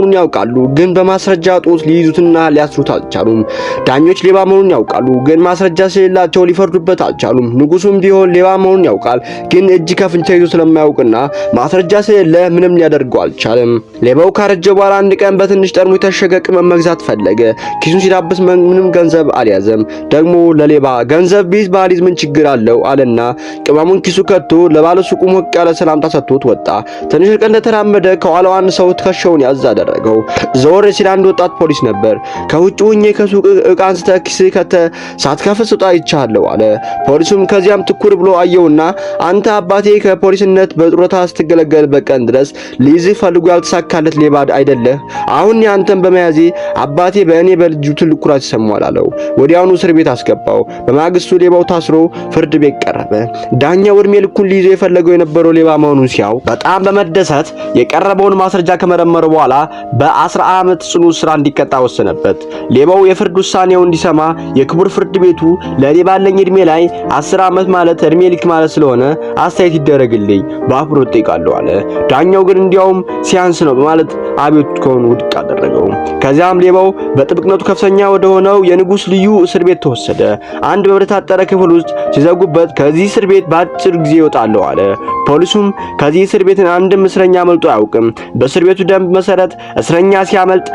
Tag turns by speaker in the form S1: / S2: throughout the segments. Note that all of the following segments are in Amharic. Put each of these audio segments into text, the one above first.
S1: መሆኑን ያውቃሉ፣ ግን በማስረጃ ጦት ሊይዙትና ሊያስሩት አልቻሉም። ዳኞች ሌባ መሆኑን ያውቃሉ፣ ግን ማስረጃ ስለሌላቸው ሊፈርዱበት አልቻሉም። ንጉሱም ቢሆን ሌባ መሆኑን ያውቃል፣ ግን እጅ ከፍንጫ ይዞ ስለማያውቅና ማስረጃ ስለሌለ ምንም ሊያደርገው አልቻለም። ሌባው ካረጀ በኋላ አንድ ቀን በትንሽ ጠርሙስ የታሸገ ቅመም መግዛት ፈለገ። ኪሱን ሲዳብስ ምንም ገንዘብ አልያዘም። ደግሞ ለሌባ ገንዘብ ቢይዝ ባሊዝ ምን ችግር አለው አለና ቅመሙን ኪሱ ከቶ ለባለሱቁ ሞቅ ያለ ሰላምታ ሰጥቶት ወጣ። ትንሽ ርቀት እንደተራመደ ከኋላው አንድ ሰው ትከሻውን ያዝ አደረገው። ዘወር ሲል አንድ ወጣት ፖሊስ ነበር። ከውጭ ሆኜ ከሱቅ ዕቃ አንስተህ ኪስ ከተ ሳትከፍት ስወጣ አይቻለሁ አለ። ፖሊሱም ከዚያም ትኩር ብሎ አየውና አንተ አባቴ ከፖሊስነት በጡረታ ስትገለገልበት ቀን ድረስ ሊይዝህ ፈልጎ ያልተሳካለት ሌባ አይደለህ? አሁን ያንተን በመያዜ አባቴ በእኔ በልጁ ትልቅ ኩራት ይሰማዋል አለው። ወዲያውኑ እስር ቤት አስገባው። በማግስቱ ሌባው ታስሮ ፍርድ ቤት ቀረበ። ዳኛው እድሜ ልኩን ሊይዘው የፈለገው የነበረው ሌባ መሆኑን ሲያውቅ በጣም በመደሰት የቀረበውን ማስረጃ ከመረመረ በኋላ በ10 ዓመት ጽኑ እስራት እንዲቀጣ ወሰነበት። ሌባው የፍርድ ውሳኔውን እንዲሰማ የክቡር ፍርድ ቤቱ ለኔ ባለኝ እድሜ ላይ 10 ዓመት ማለት እድሜ ልክ ማለት ስለሆነ አስተያየት ይደረግልኝ በአክብሮት ጠይቃለሁ አለ። ዳኛው ግን እንዲያውም ሲያንስ ነው በማለት አቤቱታውን ውድቅ አደረገው። ከዚያም ሌባው በጥብቅነቱ ከፍተኛ ወደ ሆነው የንጉስ ልዩ እስር ቤት ተወሰደ። አንድ በብረት የታጠረ ክፍል ውስጥ ሲዘጉበት ከዚህ እስር ቤት በአጭር ጊዜ ይወጣለሁ አለ። ፖሊሱም ከዚህ እስር ቤት አንድም እስረኛ አመልጦ አያውቅም። በእስር ቤቱ ደንብ መሰረት እስረኛ ሲያመልጥ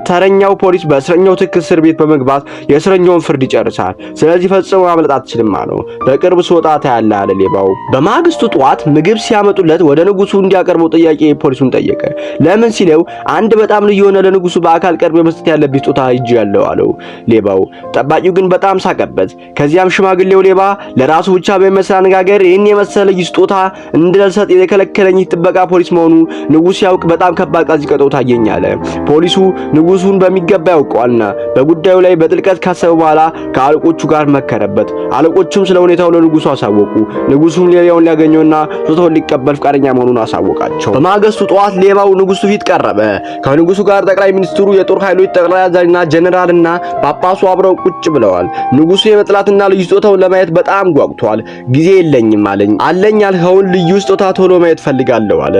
S1: ተረኛው ፖሊስ በእስረኛው ትክክል እስር ቤት በመግባት የእስረኛውን ፍርድ ይጨርሳል። ስለዚህ ፈጽሞ ማምለጥ አትችልም አለው። በቅርብ ስወጣ ታያለህ አለ ሌባው። በማግስቱ ጠዋት ምግብ ሲያመጡለት ወደ ንጉሱ እንዲያቀርበው ጥያቄ ፖሊሱን ጠየቀ። ለምን ሲለው አንድ በጣም ልዩ የሆነ ለንጉሱ በአካል ቀርቦ መስጠት ያለበት ስጦታ ይዤ ያለው አለው ሌባው። ጠባቂው ግን በጣም ሳቀበት። ከዚያም ሽማግሌው ሌባ ለራሱ ብቻ በሚመስል አነጋገር ይህን የመሰለ ልዩ ስጦታ እንድልሰጥ የከለከለኝ ጥበቃ ፖሊስ መሆኑ ንጉስ ያውቅ በጣም ከባድ ቅጣት ሲቀጣው ታየኝ አለ። ፖሊሱ ንጉሱን በሚገባ ያውቀዋልና በጉዳዩ ላይ በጥልቀት ካሰበ በኋላ ከአለቆቹ ጋር መከረበት። አለቆቹም ስለ ሁኔታው ለንጉሱ አሳወቁ። ንጉሱም ሌላውን ሊያገኘውና ስጦታውን ሊቀበል ፈቃደኛ መሆኑን አሳወቃቸው። በማግስቱ ጠዋት ሌባው ንጉሱ ፊት ቀረበ። ከንጉሱ ጋር ጠቅላይ ሚኒስትሩ፣ የጦር ኃይሎች ጠቅላይ አዛዥና ጀነራልና ጳጳሱ አብረው ቁጭ ብለዋል። ንጉሱ የመጥላትና ልዩ ስጦታውን ለማየት በጣም ጓጉቷል። ጊዜ የለኝም አለኝ ያልኸውን ልዩ ስጦታ ቶሎ ማየት ፈልጋለሁ አለ።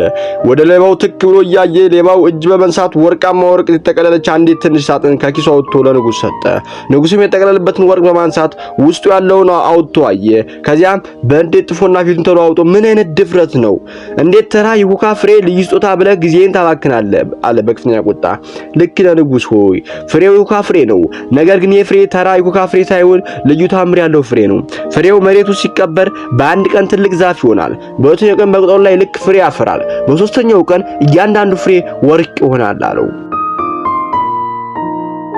S1: ወደ ሌባው ትክ ብሎ እያየ ሌባው እጅ በመንሳት ወርቃማ ወርቅ የተጠቀለለች አንዲት ትንሽ ሳጥን ከኪሱ አውጥቶ ለንጉስ ሰጠ። ንጉሱም የተጠቀለለበትን ወርቅ በማንሳት ውስጡ ያለውን አውጥቶ አየ። ከዚያም በእንዴት ጥፎና ፊቱን ተለዋውጦ ምን አይነት ድፍረት ነው? እንዴት ተራ የኮካ ፍሬ ልዩ ስጦታ ብለህ ጊዜን ታባክናለህ? አለ በከፍተኛ ቁጣ። ልክ ነህ ንጉስ ሆይ፣ ፍሬው የኮካ ፍሬ ነው። ነገር ግን የፍሬ ተራ የኮካ ፍሬ ሳይሆን ልዩ ታምር ያለው ፍሬ ነው። ፍሬው መሬቱ ሲቀበር በአንድ ቀን ትልቅ ዛፍ ይሆናል። በሁለተኛው ቀን በቅጠሉ ላይ ልክ ፍሬ ያፈራል። በሶስተኛው ቀን እያንዳንዱ ፍሬ ወርቅ ይሆናል አለው።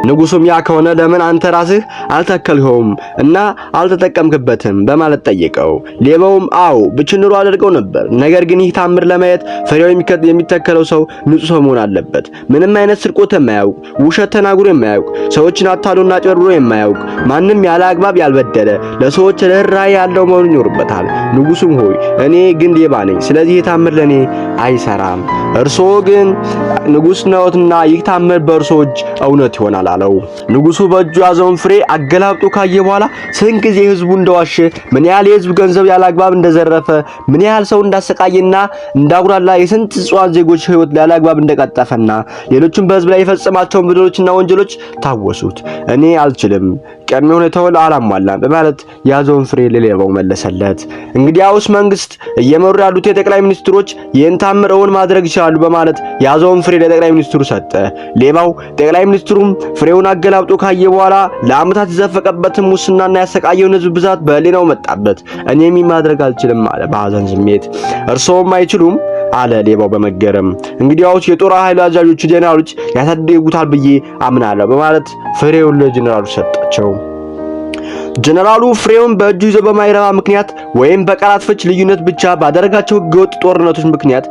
S1: ንጉሱም ያ ከሆነ ለምን አንተ ራስህ አልተከልኸውም እና አልተጠቀምክበትም በማለት ጠየቀው። ሌባውም አዎ ብችንሩ አድርገው ነበር፣ ነገር ግን ይህ ታምር ለማየት ፍሬው የሚተከለው ሰው ንጹህ ሰው መሆን አለበት። ምንም አይነት ስርቆት የማያውቅ፣ ውሸት ተናግሮ የማያውቅ፣ ሰዎችን አታሎና ጨርብሮ የማያውቅ፣ ማንም ያለ አግባብ ያልበደለ፣ ለሰዎች ርህራሄ ያለው መሆን ይኖርበታል። ንጉሱም ሆይ እኔ ግን ሌባ ነኝ፣ ስለዚህ ይህ ታምር ለኔ አይሰራም። እርስዎ ግን ንጉስ ነዎትና ይህ ታምር በእርስዎ እጅ እውነት ይሆናል አለው። ንጉሱ በእጁ ያዘውን ፍሬ አገላብጦ ካየ በኋላ ስንት ጊዜ ህዝቡ እንደዋሸ፣ ምን ያህል የህዝብ ገንዘብ ያለ አግባብ እንደዘረፈ፣ ምን ያህል ሰው እንዳሰቃየና እንዳጉራላ፣ የስንት ንጹሃን ዜጎች ህይወት ያለ አግባብ እንደቀጠፈና ሌሎችም በህዝብ ላይ የፈጸማቸውን በደሎችና ወንጀሎች ታወሱት። እኔ አልችልም፣ ቅድመ ሁኔታውን አላሟላም በማለት ያዘውን ፍሬ ለሌባው መለሰለት። እንግዲያውስ መንግስት እየመሩ ያሉት የጠቅላይ ሚኒስትሮች ይህን ታምር እውን ማድረግ ይችላሉ በማለት ያዘውን ፍሬ ለጠቅላይ ሚኒስትሩ ሰጠ። ሌባው ጠቅላይ ሚኒስትሩም ፍሬውን አገላብጦ ካየ በኋላ ለዓመታት የዘፈቀበትን ሙስናና ያሰቃየውን ህዝብ ብዛት በህሊናው መጣበት። እኔም ማድረግ አልችልም አለ በሐዘን ስሜት። እርሶም አይችሉም አለ ሌባው በመገረም። እንግዲያውስ የጦር ኃይል አዛዦች ጀነራሎች ያሳድጉታል ብዬ አምናለሁ በማለት ፍሬውን ለጀነራሉ ሰጣቸው። ጀነራሉ ፍሬውን በእጁ ይዞ በማይረባ ምክንያት ወይም በቃላት ፍች ልዩነት ብቻ ባደረጋቸው ህገወጥ ጦርነቶች ምክንያት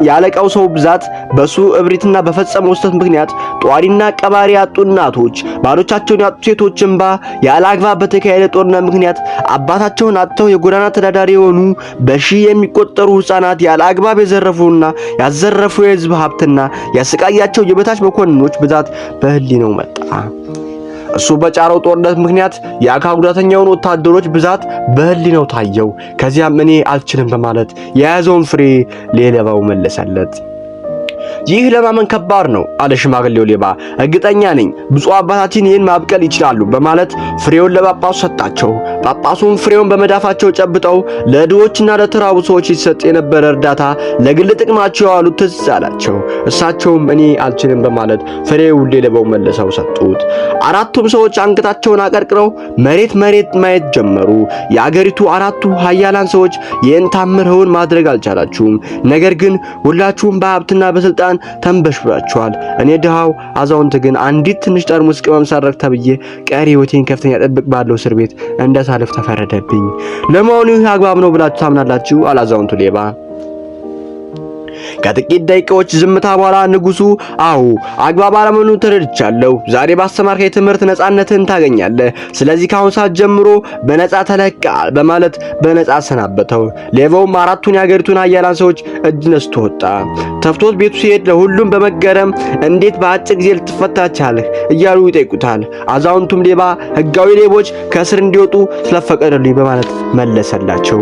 S1: ያለቀው ሰው ብዛት በሱ እብሪትና በፈጸመው ስህተት ምክንያት ጧሪና ቀባሪ ያጡ እናቶች፣ ባሎቻቸውን ያጡ ሴቶች እንባ ያለ አግባብ በተካሄደ ጦርነት ምክንያት አባታቸውን አጥተው የጎዳና ተዳዳሪ የሆኑ በሺህ የሚቆጠሩ ህፃናት ያለ አግባብ የዘረፉና ያዘረፉ የህዝብ ሀብትና ያሰቃያቸው የበታች መኮንኖች ብዛት በህሊናው መጣ። እሱ በጫረው ጦርነት ምክንያት የአካል ጉዳተኛውን ወታደሮች ብዛት በህሊናው ታየው። ከዚያም እኔ አልችልም በማለት የያዘውን ፍሬ ለሌባው መለሰለት። ይህ ለማመን ከባድ ነው አለ ሽማግሌው ሌባ። እርግጠኛ ነኝ ብፁዕ አባታችን ይህን ማብቀል ይችላሉ በማለት ፍሬውን ለጳጳሱ ሰጣቸው። ጳጳሱም ፍሬውን በመዳፋቸው ጨብጠው ለድሆችና ለተራቡ ሰዎች ይሰጥ የነበረ እርዳታ ለግል ጥቅማቸው ያዋሉት ትዝ አላቸው። እሳቸውም እኔ አልችልም በማለት ፍሬውን ለሌባው መልሰው ሰጡት። አራቱም ሰዎች አንገታቸውን አቀርቅረው መሬት ማየት ጀመሩ። የአገሪቱ አራቱ ኃያላን ሰዎች ይህን ታምር እውን ማድረግ አልቻላችሁም። ነገር ግን ሁላችሁም በሀብትና በስልጣን ተንበሽብራችኋል። እኔ ድሃው አዛውንት ግን አንዲት ትንሽ ጠርሙስ ቅመም ሰረቅ ተብዬ ቀሪ ሕይወቴን ከፍተኛ ጥብቅ ባለው እስር ቤት እንዳሳልፍ ተፈረደብኝ። ለመሆኑ ይህ አግባብ ነው ብላችሁ ታምናላችሁ? አላዛውንቱ ሌባ። ከጥቂት ደቂቃዎች ዝምታ በኋላ ንጉሱ አዎ አግባብ አለመሆኑን ተረድቻለሁ። ዛሬ ባስተማርከኝ ትምህርት ነጻነትን ታገኛለህ። ስለዚህ ከአሁን ሰዓት ጀምሮ በነጻ ተለቀሃል በማለት በነጻ አሰናበተው። ሌባውም አራቱን የአገሪቱን ኃያላን ሰዎች እጅ ነስቶ ወጣ። ተፍቶት ቤቱ ሲሄድ ለሁሉም በመገረም እንዴት በአጭር ጊዜ ልትፈታ ቻልህ እያሉ ይጠይቁታል። አዛውንቱም ሌባ ሕጋዊ ሌቦች ከእስር እንዲወጡ ስለፈቀደልኝ በማለት መለሰላቸው።